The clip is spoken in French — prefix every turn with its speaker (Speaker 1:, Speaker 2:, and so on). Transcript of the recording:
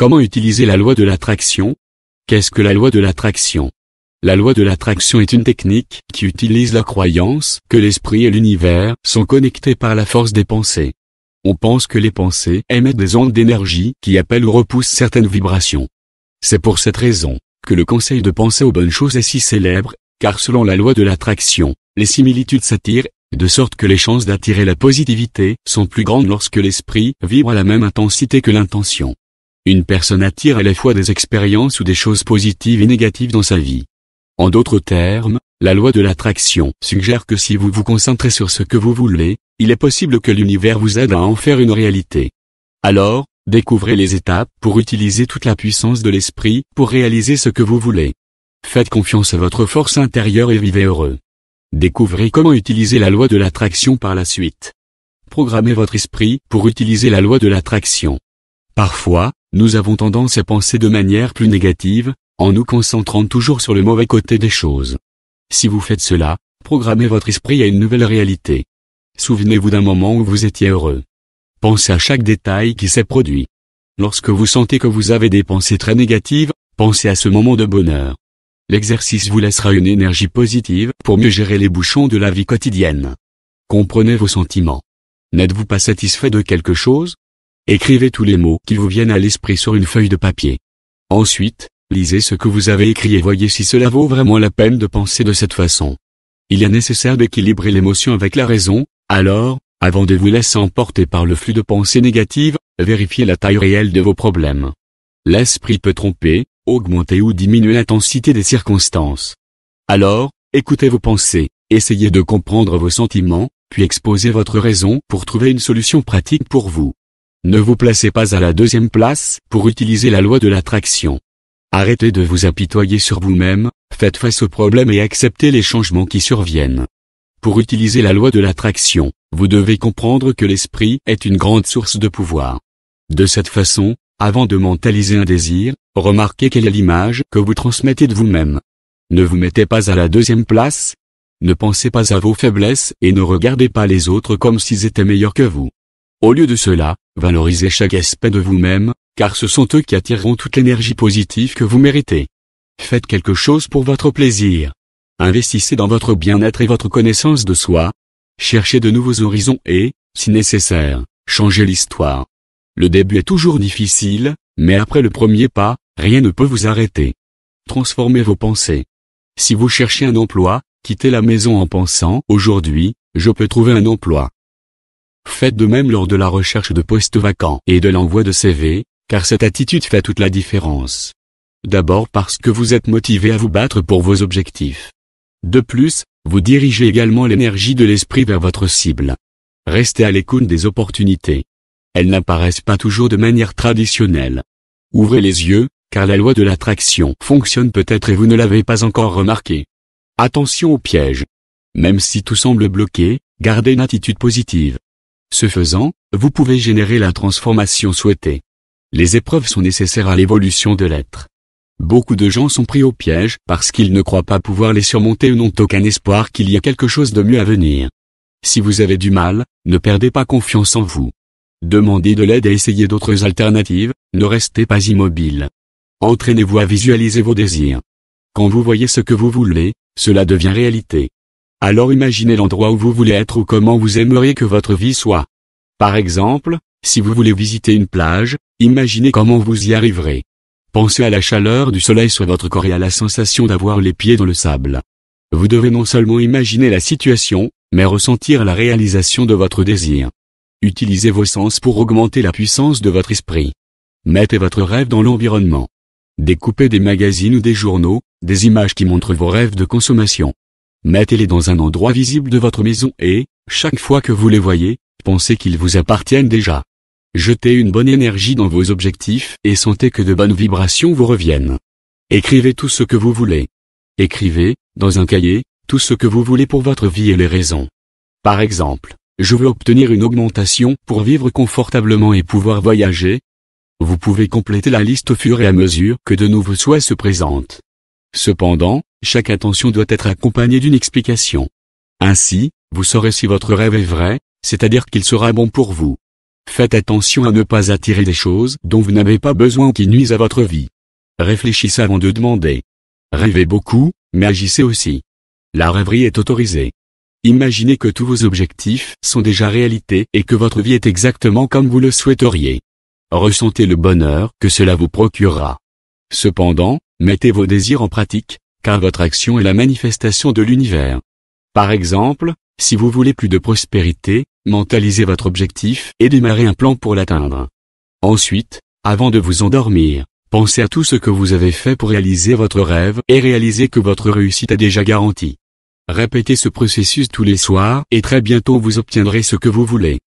Speaker 1: Comment utiliser la loi de l'attraction? Qu'est-ce que la loi de l'attraction? La loi de l'attraction est une technique qui utilise la croyance que l'esprit et l'univers sont connectés par la force des pensées. On pense que les pensées émettent des ondes d'énergie qui appellent ou repoussent certaines vibrations. C'est pour cette raison que le conseil de penser aux bonnes choses est si célèbre, car selon la loi de l'attraction, les similitudes s'attirent, de sorte que les chances d'attirer la positivité sont plus grandes lorsque l'esprit vibre à la même intensité que l'intention. Une personne attire à la fois des expériences ou des choses positives et négatives dans sa vie. En d'autres termes, la loi de l'attraction suggère que si vous vous concentrez sur ce que vous voulez, il est possible que l'univers vous aide à en faire une réalité. Alors, découvrez les étapes pour utiliser toute la puissance de l'esprit pour réaliser ce que vous voulez. Faites confiance à votre force intérieure et vivez heureux. Découvrez comment utiliser la loi de l'attraction par la suite. Programmez votre esprit pour utiliser la loi de l'attraction. Parfois, nous avons tendance à penser de manière plus négative, en nous concentrant toujours sur le mauvais côté des choses. Si vous faites cela, programmez votre esprit à une nouvelle réalité. Souvenez-vous d'un moment où vous étiez heureux. Pensez à chaque détail qui s'est produit. Lorsque vous sentez que vous avez des pensées très négatives, pensez à ce moment de bonheur. L'exercice vous laissera une énergie positive pour mieux gérer les bouchons de la vie quotidienne. Comprenez vos sentiments. N'êtes-vous pas satisfait de quelque chose? Écrivez tous les mots qui vous viennent à l'esprit sur une feuille de papier. Ensuite, lisez ce que vous avez écrit et voyez si cela vaut vraiment la peine de penser de cette façon. Il est nécessaire d'équilibrer l'émotion avec la raison, alors, avant de vous laisser emporter par le flux de pensées négatives, vérifiez la taille réelle de vos problèmes. L'esprit peut tromper, augmenter ou diminuer l'intensité des circonstances. Alors, écoutez vos pensées, essayez de comprendre vos sentiments, puis exposez votre raison pour trouver une solution pratique pour vous. Ne vous placez pas à la deuxième place pour utiliser la loi de l'attraction. Arrêtez de vous apitoyer sur vous-même, faites face aux problèmes et acceptez les changements qui surviennent. Pour utiliser la loi de l'attraction, vous devez comprendre que l'esprit est une grande source de pouvoir. De cette façon, avant de mentaliser un désir, remarquez quelle est l'image que vous transmettez de vous-même. Ne vous mettez pas à la deuxième place. Ne pensez pas à vos faiblesses et ne regardez pas les autres comme s'ils étaient meilleurs que vous. Au lieu de cela, valorisez chaque aspect de vous-même, car ce sont eux qui attireront toute l'énergie positive que vous méritez. Faites quelque chose pour votre plaisir. Investissez dans votre bien-être et votre connaissance de soi. Cherchez de nouveaux horizons et, si nécessaire, changez l'histoire. Le début est toujours difficile, mais après le premier pas, rien ne peut vous arrêter. Transformez vos pensées. Si vous cherchez un emploi, quittez la maison en pensant « Aujourd'hui, je peux trouver un emploi ». Faites de même lors de la recherche de postes vacants et de l'envoi de CV, car cette attitude fait toute la différence. D'abord parce que vous êtes motivé à vous battre pour vos objectifs. De plus, vous dirigez également l'énergie de l'esprit vers votre cible. Restez à l'écoute des opportunités. Elles n'apparaissent pas toujours de manière traditionnelle. Ouvrez les yeux, car la loi de l'attraction fonctionne peut-être et vous ne l'avez pas encore remarqué. Attention aux pièges. Même si tout semble bloqué, gardez une attitude positive. Ce faisant, vous pouvez générer la transformation souhaitée. Les épreuves sont nécessaires à l'évolution de l'être. Beaucoup de gens sont pris au piège parce qu'ils ne croient pas pouvoir les surmonter ou n'ont aucun espoir qu'il y a quelque chose de mieux à venir. Si vous avez du mal, ne perdez pas confiance en vous. Demandez de l'aide et essayez d'autres alternatives, ne restez pas immobile. Entraînez-vous à visualiser vos désirs. Quand vous voyez ce que vous voulez, cela devient réalité. Alors imaginez l'endroit où vous voulez être ou comment vous aimeriez que votre vie soit. Par exemple, si vous voulez visiter une plage, imaginez comment vous y arriverez. Pensez à la chaleur du soleil sur votre corps et à la sensation d'avoir les pieds dans le sable. Vous devez non seulement imaginer la situation, mais ressentir la réalisation de votre désir. Utilisez vos sens pour augmenter la puissance de votre esprit. Mettez votre rêve dans l'environnement. Découpez des magazines ou des journaux, des images qui montrent vos rêves de consommation. Mettez-les dans un endroit visible de votre maison et, chaque fois que vous les voyez, pensez qu'ils vous appartiennent déjà. Jetez une bonne énergie dans vos objectifs et sentez que de bonnes vibrations vous reviennent. Écrivez tout ce que vous voulez. Écrivez, dans un cahier, tout ce que vous voulez pour votre vie et les raisons. Par exemple, je veux obtenir une augmentation pour vivre confortablement et pouvoir voyager. Vous pouvez compléter la liste au fur et à mesure que de nouveaux souhaits se présentent. Cependant, chaque intention doit être accompagnée d'une explication. Ainsi, vous saurez si votre rêve est vrai, c'est-à-dire qu'il sera bon pour vous. Faites attention à ne pas attirer des choses dont vous n'avez pas besoin ou qui nuisent à votre vie. Réfléchissez avant de demander. Rêvez beaucoup, mais agissez aussi. La rêverie est autorisée. Imaginez que tous vos objectifs sont déjà réalité et que votre vie est exactement comme vous le souhaiteriez. Ressentez le bonheur que cela vous procurera. Cependant, mettez vos désirs en pratique, car votre action est la manifestation de l'univers. Par exemple, si vous voulez plus de prospérité, mentalisez votre objectif et démarrez un plan pour l'atteindre. Ensuite, avant de vous endormir, pensez à tout ce que vous avez fait pour réaliser votre rêve et réalisez que votre réussite est déjà garantie. Répétez ce processus tous les soirs et très bientôt vous obtiendrez ce que vous voulez.